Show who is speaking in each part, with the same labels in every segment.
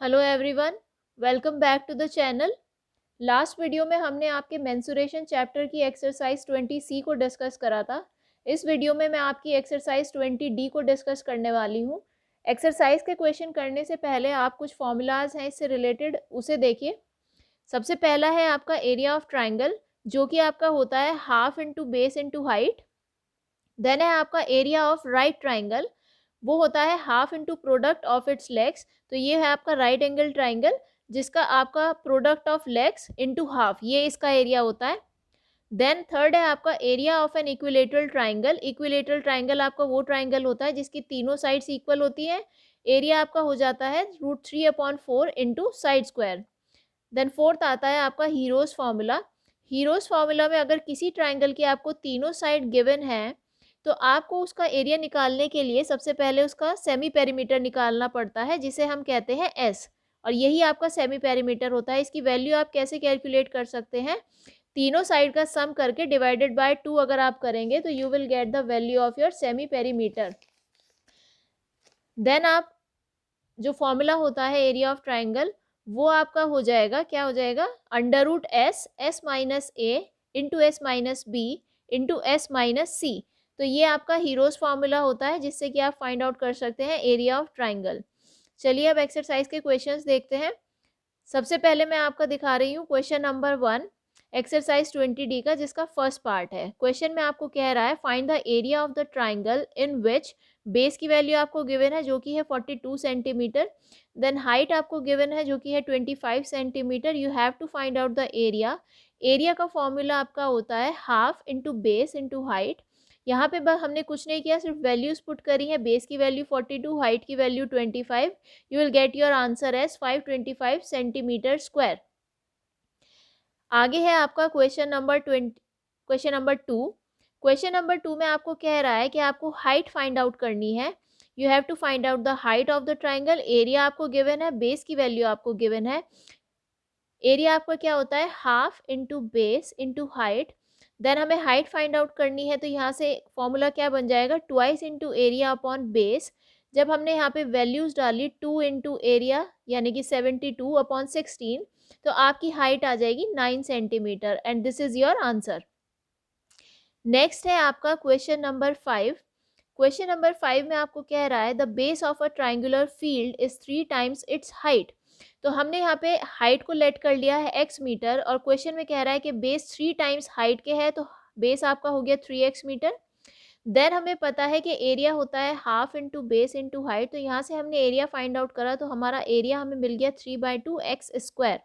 Speaker 1: Hello everyone, welcome back to the channel. Last video में हमने आपके मेंसुरेशन चैप्टर की एक्सरसाइज 20C को डिस्कस करा था। इस वीडियो में मैं आपकी एक्सरसाइज 20D को डिस्कस करने वाली हूँ। एक्सरसाइज के क्वेश्चन करने से पहले आप कुछ फॉर्मूलाज हैं इससे रिलेटेड, उसे देखिए। सबसे पहला है आपका एरिया ऑफ ट्राइंगल, जो कि आपका होता है half into base into height. Then है आपका एरिया ऑफ राइट ट्राइंगल, वो होता है half into product of its legs. तो ये है आपका राइट एंगल ट्राइंगल, जिसका आपका product of legs into half, ये इसका एरिया होता है। देन थर्ड है आपका area of an equilateral triangle. Equilateral triangle आपका वो ट्राइंगल होता है जिसकी तीनों साइड्स इक्वल होती हैं। एरिया आपका हो जाता है √3/4 into side square. Then fourth आता है आपका हीरोज फार्मूला। हीरोज फार्मूला में अगर किसी ट्राइंगल की आपको तीनों साइड गिवन है, तो आपको उसका एरिया निकालने के लिए सबसे पहले उसका सेमी पेरीमीटर निकालना पड़ता है, जिसे हम कहते हैं एस। और यही आपका सेमी पेरीमीटर होता है। इसकी वैल्यू आप कैसे कैलकुलेट कर सकते हैं? तीनों साइड का सम करके डिवाइडेड बाय 2 अगर आप करेंगे तो you will get the value of your semi perimeter. Then आप जो फॉर्मूला होता है एरिया ऑफ ट्राइंगल, वो आपका हो जाएगा, क्या हो जाएगा? √S into s minus b into s minus c. तो ये आपका हीरोज फार्मूला होता है, जिससे कि आप फाइंड आउट कर सकते हैं एरिया ऑफ ट्राइंगल। चलिए अब एक्सरसाइज के क्वेश्चंस देखते हैं। सबसे पहले मैं आपका दिखा रही हूँ क्वेश्चन नंबर 1, एक्सरसाइज 20D का, जिसका फर्स्ट पार्ट है। क्वेश्चन में आपको कह रहा है find the area of the triangle in which base की वैल्यू आपको गिवन है जो कि है 42 सेंटीमीटर। देन हाइट आपको गिवन है जो कि है 25 centimetre. You have to find out the area. Area का फॉर्मूला आपका होता है half into base into height. यहाँ पे बस हमने कुछ नहीं किया, सिर्फ वैल्यूज पुट करी है। बेस की वैल्यू 42, हाइट की value 25। You will get your answer as 525 centimetre square. आगे है आपका क्वेश्चन नंबर 2। क्वेश्चन नंबर 2 में आपको कह रहा है कि आपको हाइट फाइंड आउट करनी है। You have to find out the height of the triangle. Area आपको गिवन है, बेस की वैल्यू आपको गिवन है। एरिया आपका क्या होता है? Half into base into height. Then हमें हाइट फाइंड आउट करनी है, तो यहाँ से फॉर्मूला क्या बन जाएगा? Twice into area upon base. जब हमने यहाँ पे वैल्यूज डाली 2 इंटू एरिया यानी कि 72/16, तो आपकी हाइट आ जाएगी 9 centimetre and this is your answer. Next है आपका क्वेश्चन नंबर 5। क्वेश्चन नंबर 5 में आपको कह रहा है the base of a triangular field is 3 times it's height. तो हमने यहाँ पे हाइट को लेट कर लिया है x मीटर, और क्वेश्चन में कह रहा है कि बेस 3 टाइम्स हाइट के है, तो बेस आपका हो गया 3x मीटर। देन हमें पता है कि एरिया होता है half into base into height. तो यहाँ से हमने एरिया फाइंड आउट करा, तो हमारा एरिया हमें मिल गया 3/2x²।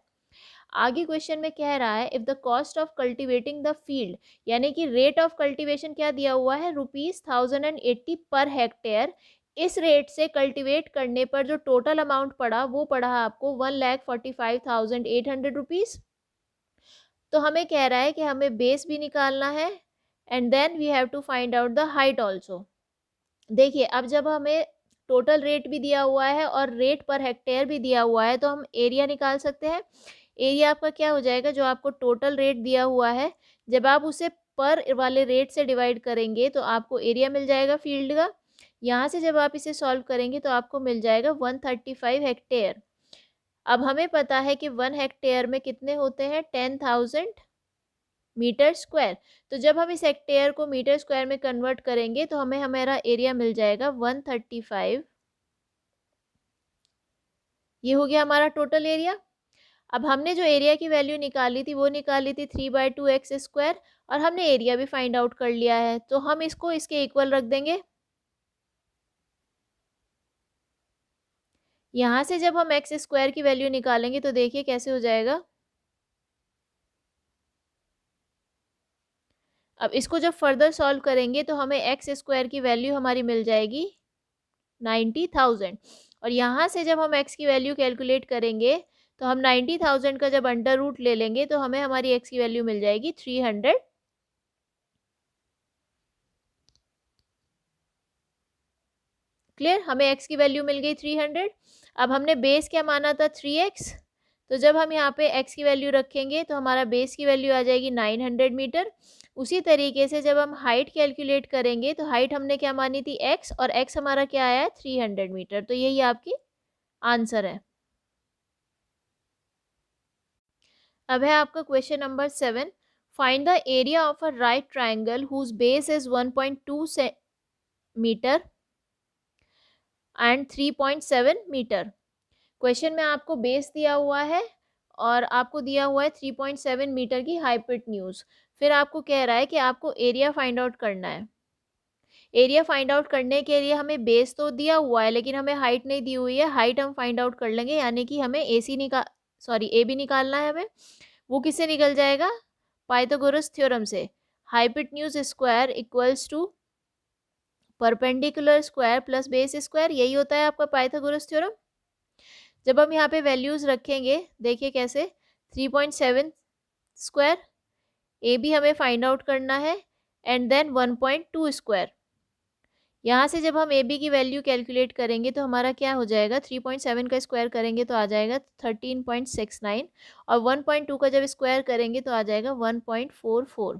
Speaker 1: आगे क्वेश्चन में कह रहा है if the cost of cultivating the field, यानी कि रेट ऑफ कल्टीवेशन क्या दिया हुआ है? ₹1080 पर हेक्टेयर। इस रेट से कल्टीवेट करने पर जो टोटल अमाउंट पड़ा, वो पड़ा आपको 1,45,800 रुपीज़। तो हमें कह रहा है कि हमें बेस भी निकालना है and then we have to find out the height also. देखिए, अब जब हमें टोटल रेट भी दिया हुआ है और रेट पर हेक्टेयर भी दिया हुआ है, तो हम एरिया निकाल सकते हैं। एरिया आपका क्या हो जाएगा? जो आपको टोटल रेट दिया हुआ है, जब आप उसे पर वाले रेट से डिवाइड करेंगे तो आपको एरिया मिल जाएगा फील्ड का। यहाँ से जब आप इसे सॉल्व करेंगे तो आपको मिल जाएगा 135 हेक्टेयर। अब हमें पता है कि 1 हेक्टेयर में कितने होते हैं? 10,000 मीटर स्क्वायर। तो जब हम इस हेक्टेयर को मीटर स्क्वायर में कन्वर्ट करेंगे तो हमें हमारा एरिया मिल जाएगा 135। ये हो गया हमारा टोटल एरिया। अब हमने जो एरिया की वैल्यू निकाली थी, वो निकाली थी 3/2x², और हमने एरिया भी फाइंड आउट कर लिया है, तो हम इसको इसके इक्वल रख देंगे। यहाँ से जब हम x² की वैल्यू निकालेंगे तो देखिए कैसे हो जाएगा। अब इसको जब फर्दर सॉल्व करेंगे तो हमें x² की वैल्यू हमारी मिल जाएगी 90,000। और यहाँ से जब हम x की वैल्यू कैलकुलेट करेंगे तो हम 90,000 का जब अंडर रूट ले लेंगे तो हमें हमारी x की वैल्यू मिल जाएगी 300। क्लियर? हमें x की वैल्यू मिल गई 300। अब हमने बेस क्या माना था? 3x। तो जब हम यहाँ पे x की वैल्यू रखेंगे तो हमारा बेस की वैल्यू आ जाएगी 900 मीटर। उसी तरीके से जब हम हाइट कैलकुलेट करेंगे तो हाइट हमने क्या मानी थी? x, और x हमारा क्या आया है? 300 मीटर। तो यही आपकी आंसर है। अब है आपका question number 7, find the area of a right triangle whose base is 1.2 metre and 3.7 metre. Question में आपको बेस दिया हुआ है और आपको दिया हुआ है 3.7 मीटर की हाइपोटेन्यूज। फिर आपको कह रहा है कि आपको एरिया फाइंड आउट करना है। एरिया फाइंड आउट करने के लिए हमें बेस तो दिया हुआ है लेकिन हमें हाइट नहीं दी हुई है। हाइट हम फाइंड आउट कर लेंगे, यानी कि हमें ए बी निकालना है हमें। वो किससे निकल जाएगा? पाइथागोरस थ्योरम से। Hypotenuse square equals to perpendicular square plus base square, यही होता है आपका पाइथागोरस थ्योरम। जब हम यहाँ पे वैल्यूज रखेंगे, देखिए कैसे, 3.7 स्क्वायर, ए बी हमें फाइंड आउट करना है, एंड देन 1.2 स्क्वायर। यहाँ से जब हम ए बी की वैल्यू कैलकुलेट करेंगे तो हमारा क्या हो जाएगा, 3.7 का स्क्वायर करेंगे तो आ जाएगा 13.69, और 1.2 का जब स्क्वायर करेंगे तो आ जाएगा 1.44।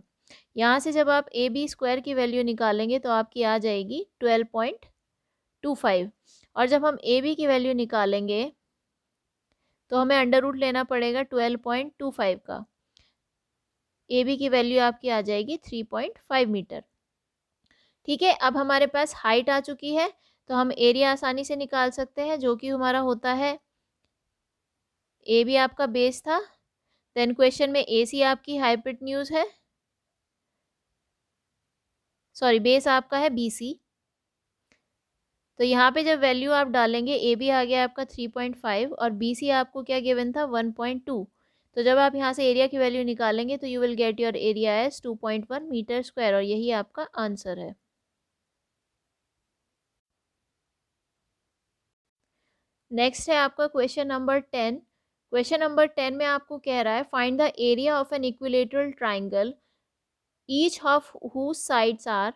Speaker 1: यहाँ से जब आप ए बी स्क्वायर की वैल्यू निकालेंगे तो आपकी आ जाएगी 12.25, और जब हम ए बी की वैल्यू निकालेंगे तो हमें अंडर रूट लेना पड़ेगा 12.25 का। ए बी की वैल्यू आपकी आ जाएगी 3.5 मीटर। ठीक है, अब हमारे पास हाइट आ चुकी है तो हम एरिया आसानी से निकाल सकते हैं, जो कि हमारा होता है, ए बी आपका बेस था, देन क्वेश्चन में ए सी आपकी हाइपोटेन्यूज है, सॉरी बेस आपका है बी सी। तो यहाँ पे जब वैल्यू आप डालेंगे, ए बी आ गया आपका 3.5 और बी सी आपको क्या गिवन था 1.2। तो जब आप यहाँ से एरिया की वैल्यू निकालेंगे तो you will get your area as 2.1 metre square, और यही आपका आंसर है। नेक्स्ट है आपका क्वेश्चन नंबर 10। क्वेश्चन नंबर 10 में आपको कह रहा है find the area of an equilateral triangle each of whose sides are,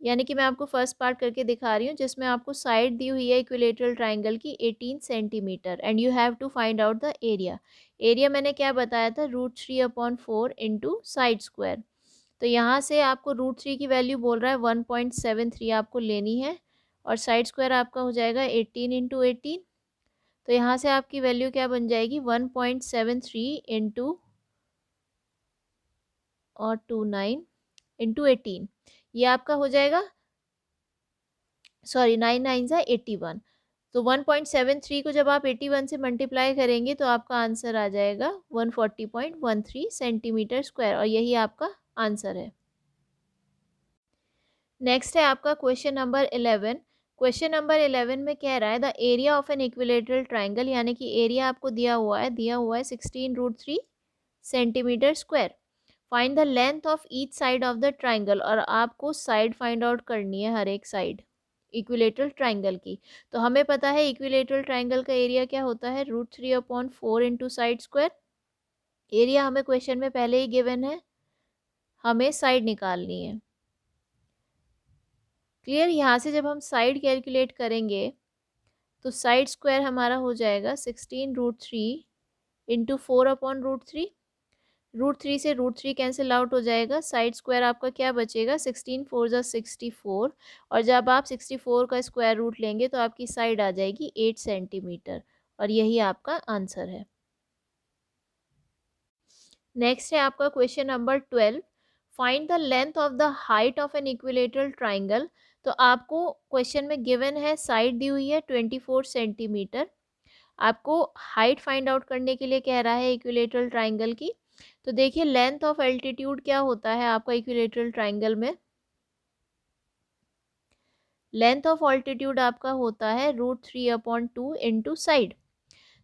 Speaker 1: यानी कि मैं आपको फर्स्ट पार्ट करके दिखा रही हूँ जिसमें आपको साइड दी हुई है इक्विलेटरल ट्राइंगल की 18 centimetre, and you have to find out the area. Area मैंने क्या बताया था, √3/4 इंटू साइड स्क्वायर। तो यहाँ से आपको √3 की वैल्यू बोल रहा है 1.73 आपको लेनी है, और साइड स्क्वायर आपका हो जाएगा 18 इंटू 18। तो यहाँ से आपकी वैल्यू क्या बन जाएगी, 1.73 इंटू और 29 इंटू 18, ये आपका हो जाएगा, सॉरी 9 9 ज़ा 81। तो 1.73 को जब आप 81 से मल्टीप्लाई करेंगे तो आपका आंसर आ जाएगा 140.13 सेंटीमीटर स्क्वायर, और यही आपका आंसर है। नेक्स्ट है आपका क्वेश्चन नंबर 11। क्वेश्चन नंबर 11 में कह रहा है the area of an equilateral triangle, यानी कि एरिया आपको दिया हुआ है 16√3 centimetre square. Find the length of each side of the triangle, और आपको साइड फाइंड आउट करनी है हर एक साइड इक्विलेटरल ट्राइंगल की। तो हमें पता है इक्विलेटरल ट्राइंगल का एरिया क्या होता है, √3/4 इंटू साइड स्क्वायर। एरिया हमें क्वेश्चन में पहले ही गिवन है, हमें साइड निकालनी है। क्लियर, यहाँ से जब हम साइड कैलकुलेट करेंगे तो साइड स्क्वायर हमारा हो जाएगा 16√3 इंटू 4/√3। √3 से √3 कैंसिल आउट हो जाएगा, साइड स्क्वायर आपका क्या बचेगा, 16 4 ज़ा 64, और जब आप 64 का स्क्वायर रूट लेंगे तो आपकी साइड आ जाएगी 8 सेंटीमीटर, और यही आपका आंसर है। नेक्स्ट है आपका question number 12। Find the length of the height of an equilateral triangle. तो आपको क्वेश्चन में गिवन है, साइड दी हुई है 24 सेंटीमीटर, आपको हाइट फाइंड आउट करने के लिए कह रहा है इक्विलेटरल ट्राइंगल की। तो देखिए लेंथ ऑफ एल्टीट्यूड क्या होता है आपका इक्विलेटरल ट्राइंगल में, लेंथ ऑफ ऑल्टीट्यूड आपका होता है √3/2 इंटू साइड।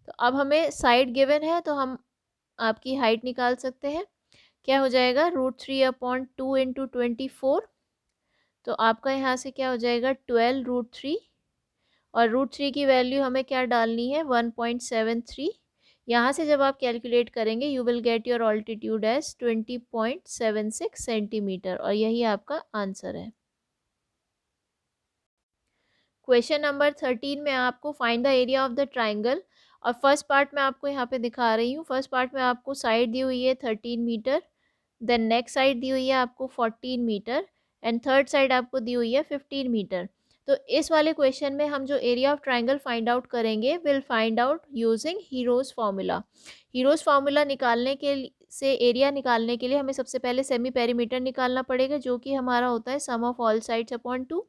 Speaker 1: तो अब हमें साइड गिवन है तो हम आपकी हाइट निकाल सकते हैं, क्या हो जाएगा, √3/2 इंटू 24। तो आपका यहाँ से क्या हो जाएगा 12√3, और √3 की वैल्यू हमें क्या डालनी है 1.73। यहाँ से जब आप कैलकुलेट करेंगे you will get your altitude as 20.76 centimetre, और यही आपका आंसर है। क्वेश्चन नंबर 13 में आपको find the area of the triangle, और फर्स्ट पार्ट में आपको यहाँ पे दिखा रही हूँ। फर्स्ट पार्ट में आपको साइड दी हुई है 13 मीटर, देन नेक्स्ट साइड दी हुई है आपको 14 मीटर, एंड थर्ड साइड आपको दी हुई है 15 मीटर। तो इस वाले क्वेश्चन में हम जो area of triangle find out करेंगे will find out using Hero's formula. Hero's formula निकालने के से एरिया निकालने के लिए हमें सबसे पहले सेमी पेरीमीटर निकालना पड़ेगा, जो कि हमारा होता है सम ऑफ ऑल साइड्स अपॉन 2।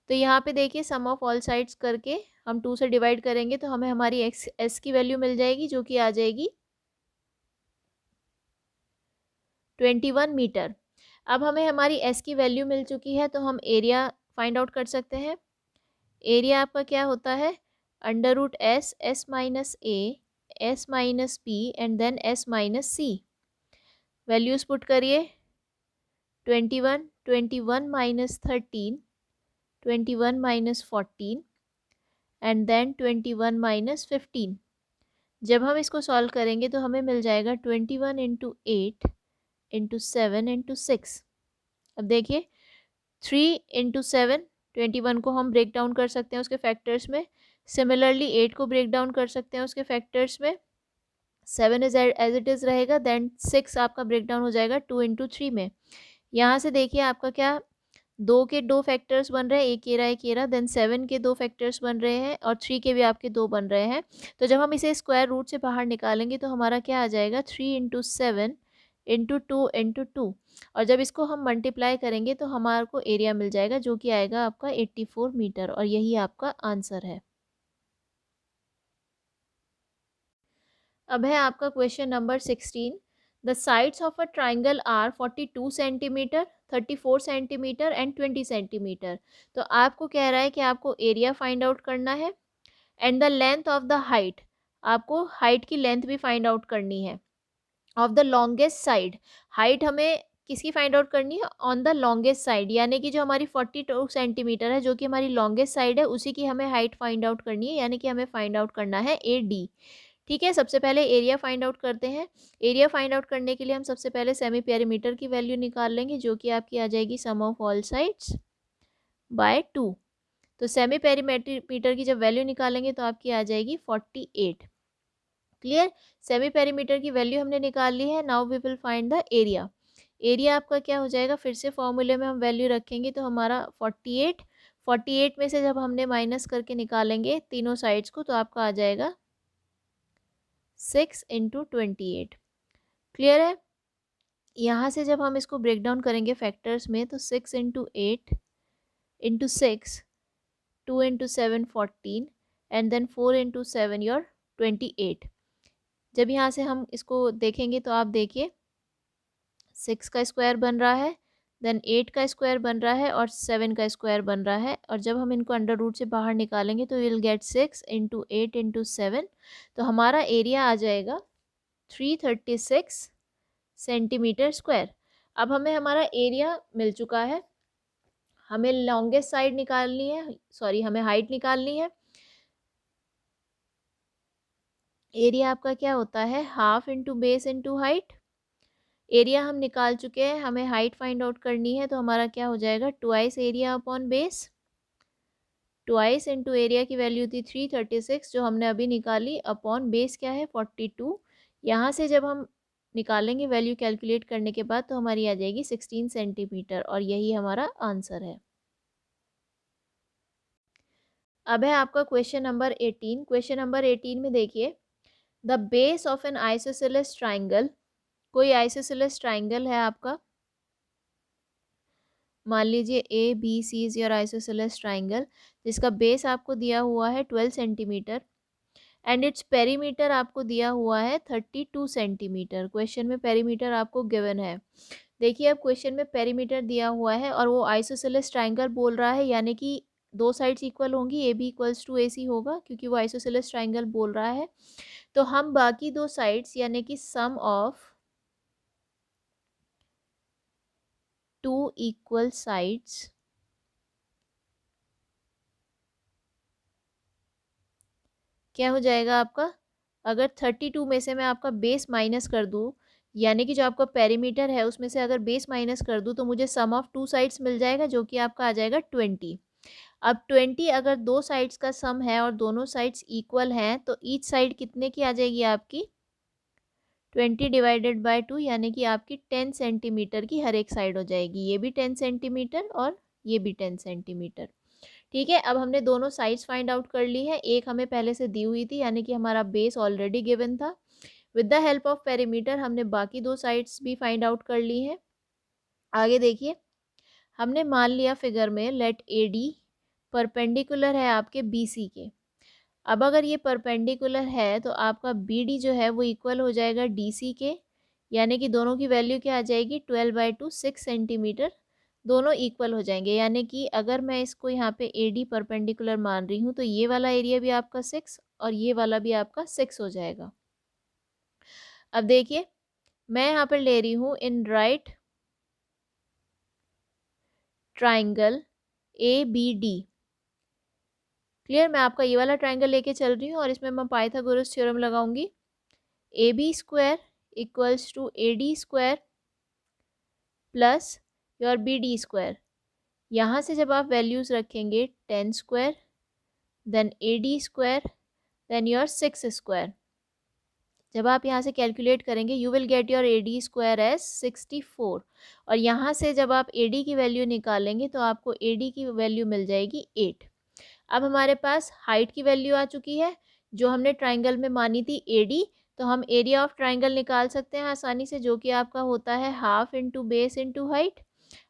Speaker 1: तो यहाँ पे देखिए सम ऑफ ऑल साइड्स करके हम 2 से डिवाइड करेंगे तो हमें हमारी एस की वैल्यू मिल जाएगी, जो कि आ जाएगी 21 मीटर। अब हमें हमारी एस की वैल्यू मिल चुकी है तो हम एरिया फाइंड आउट कर सकते हैं। एरिया आपका क्या होता है, under root S, S minus A, S minus B and then S minus C. Values put करिए, 21, 21 minus 13, 21 minus 14 and then 21 minus 15। जब हम इसको सॉल्व करेंगे तो हमें मिल जाएगा 21 इंटू 8 इंटू 7 इंटू 6। अब देखिए 3 इंटू 7, 21 को हम ब्रेक डाउन कर सकते हैं उसके फैक्टर्स में। सिमिलरली 8 को ब्रेक डाउन कर सकते हैं उसके फैक्टर्स में। 7 इज एज इट इज़ रहेगा, देन 6 आपका ब्रेक डाउन हो जाएगा 2 इंटू 3 में। यहाँ से देखिए आपका क्या, 2 के 2 फैक्टर्स बन रहे हैं, एक ये रहा एक ये रहा, देन 7 के 2 फैक्टर्स बन रहे हैं और 3 के भी आपके 2 बन रहे हैं। तो जब हम इसे स्क्वायर रूट से बाहर निकालेंगे तो हमारा क्या आ जाएगा, 3 इंटू 7 इंटू 2 इंटू 2। और जब इसको हम मल्टीप्लाई करेंगे तो हमारे को एरिया मिल जाएगा, जो कि आएगा आपका 84 मीटर, और यही आपका आंसर है। अब है आपका question number 16। The sides of a triangle are 42 centimetre, 34 centimetre and 20 centimetre. तो आपको कह रहा है कि आपको एरिया फाइंड आउट करना है and the length of the height, आपको हाइट की लेंथ भी फाइंड आउट करनी है। Of the longest side, height हमें किसकी फाइंड आउट करनी है, ऑन द लॉन्गेस्ट साइड, यानी कि जो हमारी 42 सेंटीमीटर है, जो कि हमारी लॉन्गेस्ट साइड है, उसी की हमें हाइट फाइंड आउट करनी है, यानी कि हमें फाइंड आउट करना है ए डी। ठीक है, सबसे पहले एरिया फाइंड आउट करते हैं। एरिया फाइंड आउट करने के लिए हम सबसे पहले सेमी पेरीमीटर की वैल्यू निकाल लेंगे, जो कि आपकी आ जाएगी सम ऑफ ऑल साइड्स बाय 2। तो सेमी पेरीमीटर की जब वैल्यू निकालेंगे तो आपकी आ जाएगी 48। क्लियर, सेमी पेरीमीटर की वैल्यू हमने निकाल ली है। Now we will find the area. Area आपका क्या हो जाएगा, फिर से फॉर्मूले में हम वैल्यू रखेंगे तो हमारा 48, 48 में से जब हमने माइनस करके निकालेंगे तीनों साइड्स को तो आपका आ जाएगा 6 इंटू 28। क्लियर है, यहाँ से जब हम इसको ब्रेक डाउन करेंगे फैक्टर्स में तो 6 into 8 into 6, 2 into 7 14 and then 4 into 7 your 28। जब यहाँ से हम इसको देखेंगे तो आप देखिए 6 का स्क्वायर बन रहा है, देन 8 का स्क्वायर बन रहा है और 7 का स्क्वायर बन रहा है, और जब हम इनको अंडर रूट से बाहर निकालेंगे तो विल गेट 6 इंटू 8 इंटू 7। तो हमारा एरिया आ जाएगा 336 सेंटीमीटर स्क्वायर। अब हमें हमारा एरिया मिल चुका है, हमें लॉन्गेस्ट साइड निकालनी है, सॉरी हमें हाइट निकालनी है। एरिया आपका क्या होता है, half into base into height. Area हम निकाल चुके हैं, हमें हाइट फाइंड आउट करनी है, तो हमारा क्या हो जाएगा, twice area upon base. Twice into area की वैल्यू थी 336 जो हमने अभी निकाली, अपॉन बेस क्या है 42। यहाँ से जब हम निकालेंगे वैल्यू कैलकुलेट करने के बाद तो हमारी आ जाएगी 16 सेंटीमीटर, और यही हमारा आंसर है। अब है आपका क्वेश्चन नंबर 18। क्वेश्चन नंबर 18 में देखिए, the base of an isosceles triangle, कोई आइसोसेलेस ट्राइंगल है आपका, मान लीजिए A B C is your isosceles triangle, जिसका बेस आपको दिया हुआ है 12 सेंटीमीटर एंड इट्स पेरीमीटर आपको दिया हुआ है 32 सेंटीमीटर। क्वेश्चन में पेरीमीटर आपको गिवन है। देखिए अब क्वेश्चन में पेरीमीटर दिया हुआ है और वो आइसोसेलेस ट्राइंगल बोल रहा है, यानी कि दो साइड्स इक्वल होंगी, ए बी इक्वल्स टू ए सी होगा, क्योंकि वो आइसोसेलेस ट्राइंगल बोल रहा है। तो हम बाकी दो साइड्स यानी कि सम ऑफ टू इक्वल साइड्स क्या हो जाएगा आपका, अगर 32 में से मैं आपका बेस माइनस कर दूँ, यानी कि जो आपका पेरीमीटर है उसमें से अगर बेस माइनस कर दूँ तो मुझे सम ऑफ टू साइड्स मिल जाएगा, जो कि आपका आ जाएगा 20। अब 20 अगर दो साइड्स का सम है और दोनों साइड्स इक्वल हैं तो ईच साइड कितने की आ जाएगी आपकी, 20 डिवाइडेड बाय 2, यानी कि आपकी 10 सेंटीमीटर की हर एक साइड हो जाएगी। ये भी 10 सेंटीमीटर और ये भी 10 सेंटीमीटर। ठीक है, अब हमने दोनों साइड्स फाइंड आउट कर ली है। एक हमें पहले से दी हुई थी, यानी कि हमारा बेस ऑलरेडी गिवन था। With the help of perimeter हमने बाकी दो साइड्स भी फाइंड आउट कर ली हैं। आगे देखिए, हमने मान लिया फिगर में लेट ए डी परपेंडिकुलर है आपके बी सी के। अब अगर ये परपेंडिकुलर है तो आपका बी डी जो है वो इक्वल हो जाएगा डी सी के, यानी कि दोनों की वैल्यू क्या आ जाएगी 12/2 6 सेंटीमीटर, दोनों इक्वल हो जाएंगे। यानी कि अगर मैं इसको यहाँ पे ए डी परपेंडिकुलर मान रही हूँ तो ये वाला एरिया भी आपका 6 और ये वाला भी आपका 6 हो जाएगा। अब देखिए, मैं यहाँ पर ले रही हूँ in right triangle A B D. Clear, मैं आपका ये वाला ट्राइंगल लेके चल रही हूँ और इसमें मैं पाइथागोरस थ्योरम लगाऊंगी। A B square equals to A D square plus your B D square. यहाँ से जब आप वैल्यूज़ रखेंगे 10 square then A D square then your 6 square, जब आप यहाँ से कैलकुलेट करेंगे you will get your A D square as 64। और यहाँ से जब आप ए डी की वैल्यू निकालेंगे तो आपको ए डी की वैल्यू मिल जाएगी 8। अब हमारे पास हाइट की वैल्यू आ चुकी है जो हमने ट्राइंगल में मानी थी ए डी, तो हम एरिया ऑफ ट्राइंगल निकाल सकते हैं आसानी से, जो कि आपका होता है half into base into height.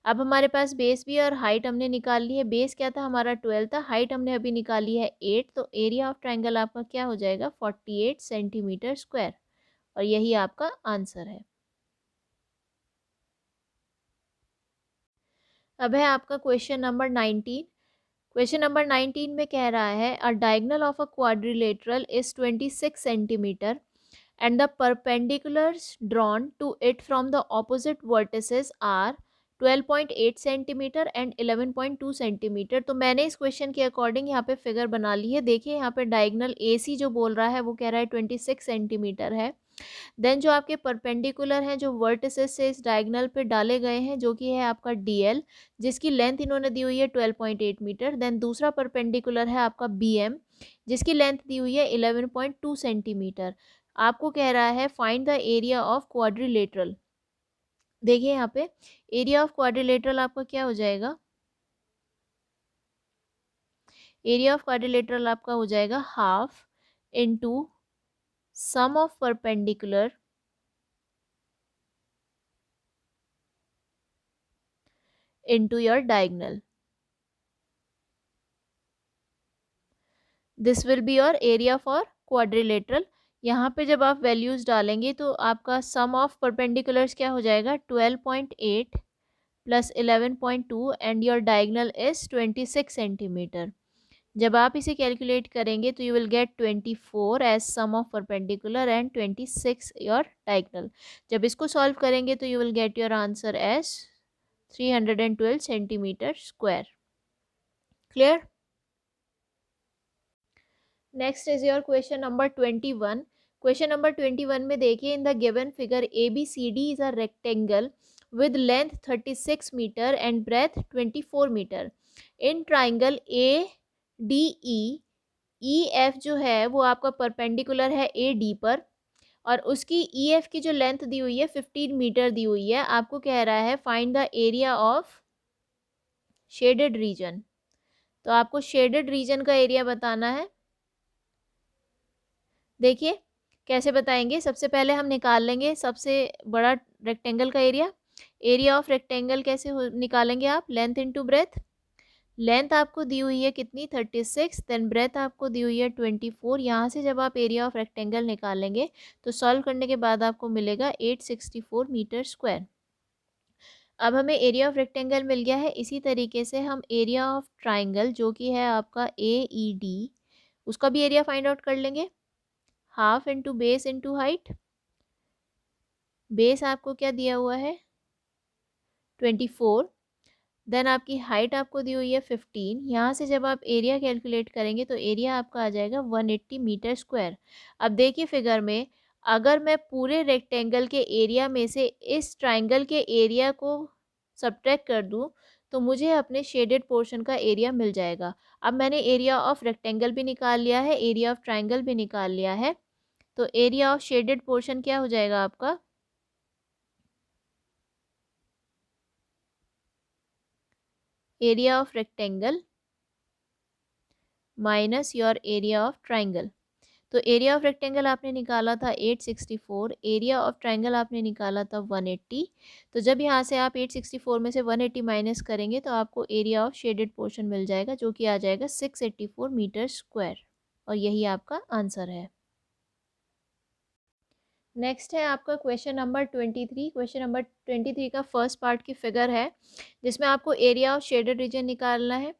Speaker 1: अब हमारे पास बेस भी और हाइट हमने निकाल ली है। बेस क्या था हमारा 12 था, हाइट हमने अभी निकाली है 8, तो एरिया ऑफ ट्राइंगल आपका क्या हो जाएगा 48 सेंटीमीटर स्क्वायर, और यही आपका आंसर है। अब है आपका क्वेश्चन नंबर 19। क्वेश्चन नंबर 19 में कह रहा है अ diagonal of a quadrilateral is 26 centimetre and the perpendiculars drawn to it from the opposite vertices are 12.8 centimetre and 11.2 centimetre. तो मैंने इस क्वेश्चन के अकॉर्डिंग यहाँ पे फिगर बना ली है। देखिए यहाँ पे डायगोनल ए सी जो बोल रहा है वो कह रहा है 26 सेंटीमीटर है। देन जो आपके परपेंडिकुलर हैं जो वर्टिसेस से इस डायगोनल पे डाले गए हैं जो कि है आपका डी एल, जिसकी लेंथ इन्होंने दी हुई है 12.8 मीटर। देन दूसरा परपेंडिकुलर है आपका बी एम, जिसकी लेंथ दी हुई है 11.2 सेंटीमीटर। आपको कह रहा है find the area of quadrilateral. देखिए यहाँ पे एरिया ऑफ क्वाड्रिलेटरल आपका क्या हो जाएगा, एरिया ऑफ क्वाड्रिलेटरल आपका हो जाएगा half into sum of perpendicular into your diagonal. This will be your area for quadrilateral. यहाँ पे जब आप वैल्यूज़ डालेंगे तो आपका सम ऑफ परपेंडिकुलर्स क्या हो जाएगा 12.8 plus 11.2 and your diagonal is 26 centimetre. जब आप इसे कैलकुलेट करेंगे तो you will get 24 as sum of perpendicular and 26 your diagonal. जब इसको सॉल्व करेंगे तो you will get your answer as 312 centimetre square. Clear. Next is your question number 21। Question number 21 में देखिए in the given figure A B C D is a rectangle with length 36 metre and breadth 24 metre. In triangle A D E F जो है वो आपका perpendicular है A D पर, और उसकी ई एफ की जो लेंथ दी हुई है 15 मीटर दी हुई है। आपको कह रहा है find the area of shaded region. तो आपको शेडेड रीजन का एरिया बताना है। देखिए कैसे बताएंगे, सबसे पहले हम निकाल लेंगे सबसे बड़ा रेक्टेंगल का एरिया। एरिया ऑफ रेक्टेंगल कैसे निकालेंगे आप, लेंथ इनटू ब्रेथ। लेंथ आपको दी हुई है कितनी 36, देन ब्रेथ आपको दी हुई है 24। यहाँ से जब आप एरिया ऑफ रेक्टेंगल निकालेंगे तो सॉल्व करने के बाद आपको मिलेगा 864 मीटर स्क्वायर। अब हमें एरिया ऑफ रेक्टेंगल मिल गया है। इसी तरीके से हम एरिया ऑफ ट्राइंगल जो कि है आपका ए ई डी, उसका भी एरिया फाइंड आउट कर लेंगे। Half into base into height. Base आपको क्या दिया हुआ है 24, देन आपकी हाइट आपको दी हुई है 15। यहाँ से जब आप एरिया कैलकुलेट करेंगे तो एरिया आपका आ जाएगा 180 मीटर स्क्वायर। अब देखिए फिगर में अगर मैं पूरे रेक्टेंगल के एरिया में से इस ट्राइंगल के एरिया को सब्ट्रैक्ट कर दूँ तो मुझे अपने शेडेड पोर्शन का एरिया मिल जाएगा। अब मैंने एरिया ऑफ रेक्टेंगल भी निकाल लिया है, एरिया ऑफ ट्राइंगल भी निकाल लिया है, तो एरिया ऑफ शेडेड पोर्शन क्या हो जाएगा आपका, area of rectangle minus your area of triangle. तो एरिया ऑफ रेक्टेंगल आपने निकाला था 864, एरिया ऑफ ट्राइंगल आपने निकाला था 180। तो जब यहाँ से आप 864 में से 180 माइनस करेंगे तो आपको एरिया ऑफ शेडेड पोर्शन मिल जाएगा, जो कि आ जाएगा 684 मीटर स्क्वायर, और यही आपका आंसर है। नेक्स्ट है आपका क्वेश्चन नंबर 23। क्वेश्चन नंबर 23 का फर्स्ट पार्ट की फिगर है, जिसमें आपको एरिया ऑफ शेडेड रीजन निकालना है।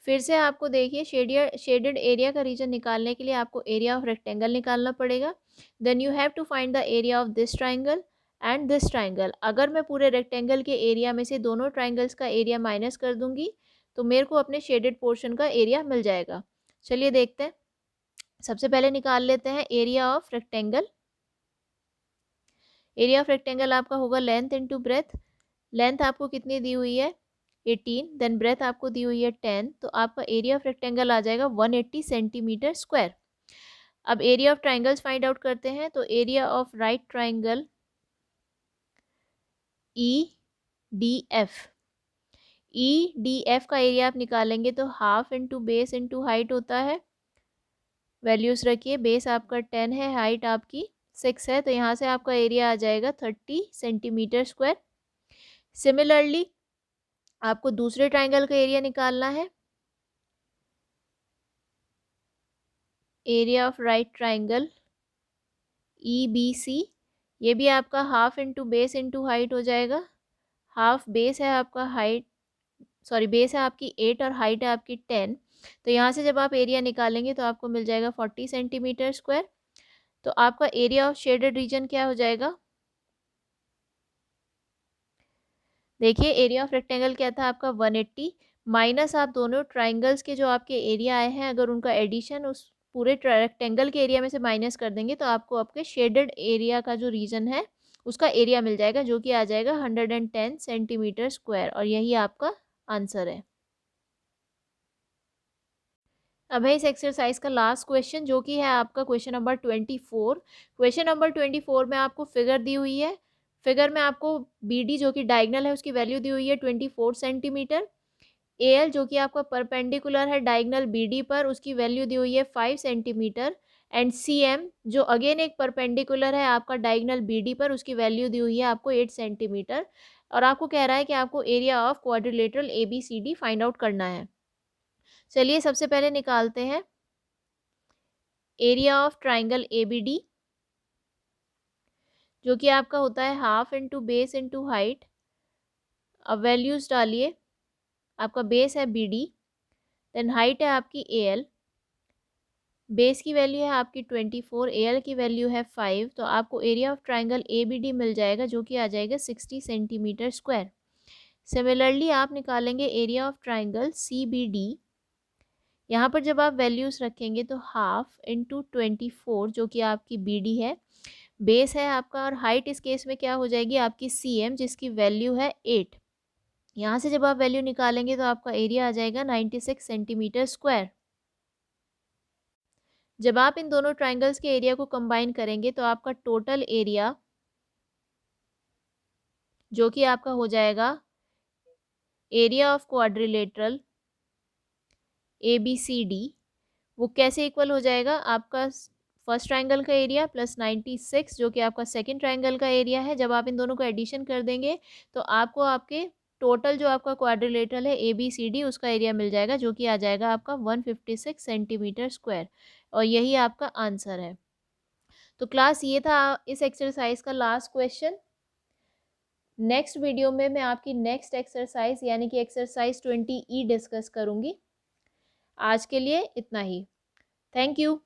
Speaker 1: फिर से आपको देखिए शेडेड एरिया का रीजन निकालने के लिए आपको एरिया ऑफ रेक्टेंगल निकालना पड़ेगा। Then you have to find the area of this triangle and this triangle. अगर मैं पूरे रेक्टेंगल के एरिया में से दोनों ट्राइंगल्स का एरिया माइनस कर दूंगी तो मेरे को अपने शेडेड पोर्शन का एरिया मिल जाएगा। चलिए देखते हैं। सबसे पहले निकाल लेते हैं area of rectangle. Area of rectangle आपका होगा लेंथ इंटू ब्रेथ। लेंथ आपको कितनी दी हुई है 18, देन ब्रेथ आपको दी हुई है 10, तो आपका एरिया ऑफ रेक्टेंगल आ जाएगा 180 सेंटीमीटर स्क्वायर। अब area of triangles find out करते हैं। तो area of right triangle EDF, EDF का एरिया आप निकालेंगे तो half into base into height होता है। वैल्यूज रखिए, बेस आपका 10 है, हाइट आपकी 6 है, तो यहाँ से आपका एरिया आ जाएगा 30 सेंटीमीटर स्क्वायर। सिमिलरली आपको दूसरे ट्राइंगल का एरिया निकालना है। Area of right triangle EBC, ये भी आपका half into base into height हो जाएगा। हाफ बेस है आपका, हाइट सॉरी बेस है आपकी 8 और हाइट है आपकी 10, तो यहाँ से जब आप एरिया निकालेंगे तो आपको मिल जाएगा 40 सेंटीमीटर स्क्वायर। तो आपका एरिया ऑफ शेडेड रीजन क्या हो जाएगा, देखिए एरिया ऑफ रेक्टेंगल क्या था आपका 180, माइनस आप दोनों ट्राइंगल्स के जो आपके एरिया आए हैं अगर उनका एडिशन उस पूरे रेक्टेंगल के एरिया में से माइनस कर देंगे तो आपको आपके शेडेड एरिया का जो रीजन है उसका एरिया मिल जाएगा, जो कि आ जाएगा 110 सेंटीमीटर स्क्वायर, और यही आपका आंसर है। अब है इस एक्सरसाइज का लास्ट क्वेश्चन, जो कि है आपका क्वेश्चन नंबर 24। क्वेश्चन नंबर 24 में आपको फिगर दी हुई है। फिगर में आपको BD जो कि डायगनल है उसकी वैल्यू दी हुई है 24 सेंटीमीटर। AL जो कि आपका परपेंडिकुलर है डायगनल BD पर, उसकी वैल्यू दी हुई है 5 सेंटीमीटर। एंड CM जो अगेन एक परपेंडिकुलर है आपका डायगनल BD पर, उसकी वैल्यू दी हुई है आपको 8 सेंटीमीटर। और आपको कह रहा है कि आपको area of quadrilateral ABCD find out करना है। चलिए सबसे पहले निकालते हैं एरिया ऑफ ट्राइंगल ABD, जो कि आपका होता है half into base into height. अब वैल्यूज डालिए, आपका बेस है BD, देन हाइट है आपकी AL, बेस की वैल्यू है आपकी 24, AL की वैल्यू है 5, तो आपको एरिया ऑफ ट्राइंगल ABD मिल जाएगा, जो कि आ जाएगा 60 सेंटीमीटर स्क्वायर। सिमिलरली आप निकालेंगे एरिया ऑफ ट्राइंगल CBD। यहाँ पर जब आप वैल्यूज़ रखेंगे तो हाफ इंटू 24 जो कि आपकी BD है, बेस है आपका, और हाइट इस केस में क्या हो जाएगी आपकी CM, जिसकी वैल्यू है 8। यहाँ से जब आप वैल्यू निकालेंगे तो आपका एरिया आ जाएगा 96 सेंटीमीटर स्क्वायर। जब आप इन दोनों ट्राइंगल्स के एरिया को कंबाइन करेंगे तो आपका टोटल एरिया जो कि आपका हो जाएगा एरिया ऑफ क्वाड्रिलेटरल ABCD, वो कैसे इक्वल हो जाएगा, आपका फर्स्ट ट्राइंगल का एरिया प्लस 96 जो कि आपका सेकंड ट्राइंगल का एरिया है। जब आप इन दोनों को एडिशन कर देंगे तो आपको आपके टोटल जो आपका क्वाड्रिलेटरल है ABCD उसका एरिया मिल जाएगा, जो कि आ जाएगा आपका 156 सेंटीमीटर स्क्वायर, और यही आपका आंसर है। तो क्लास ये था इस एक्सरसाइज का लास्ट क्वेश्चन। नेक्स्ट वीडियो में मैं आपकी नेक्स्ट एक्सरसाइज यानी कि एक्सरसाइज 20E डिस्कस करूँगी। आज के लिए इतना ही। Thank you.